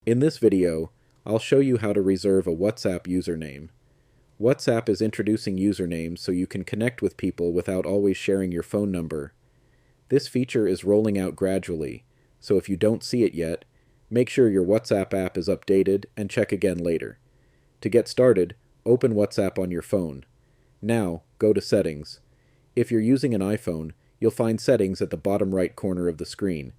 In this video, I'll show you how to reserve a WhatsApp username. WhatsApp is introducing usernames so you can connect with people without always sharing your phone number. This feature is rolling out gradually, so if you don't see it yet, make sure your WhatsApp app is updated and check again later. To get started, open WhatsApp on your phone. Now, go to Settings. If you're using an iPhone, you'll find Settings at the bottom right corner of the screen.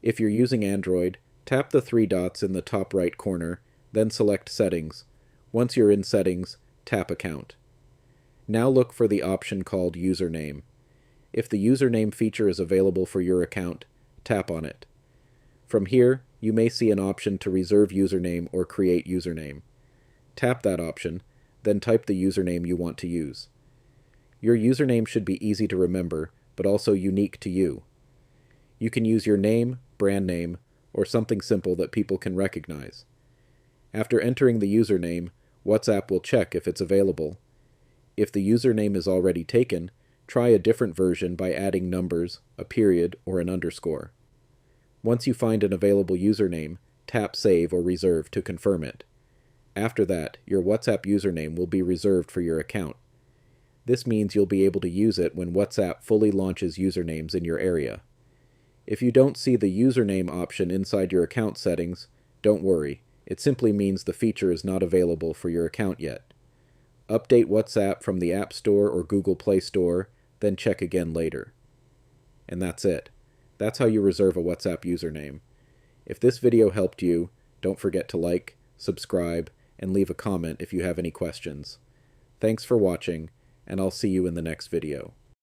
If you're using Android, tap the three dots in the top right corner, then select Settings. Once you're in Settings, tap Account. Now look for the option called Username. If the username feature is available for your account, tap on it. From here, you may see an option to reserve username or create username. Tap that option, then type the username you want to use. Your username should be easy to remember, but also unique to you. You can use your name, brand name, or something simple that people can recognize. After entering the username, WhatsApp will check if it's available. If the username is already taken, try a different version by adding numbers, a period, or an underscore. Once you find an available username, tap Save or Reserve to confirm it. After that, your WhatsApp username will be reserved for your account. This means you'll be able to use it when WhatsApp fully launches usernames in your area. If you don't see the username option inside your account settings, don't worry. It simply means the feature is not available for your account yet. Update WhatsApp from the App Store or Google Play Store, then check again later. And that's it. That's how you reserve a WhatsApp username. If this video helped you, don't forget to like, subscribe, and leave a comment if you have any questions. Thanks for watching, and I'll see you in the next video.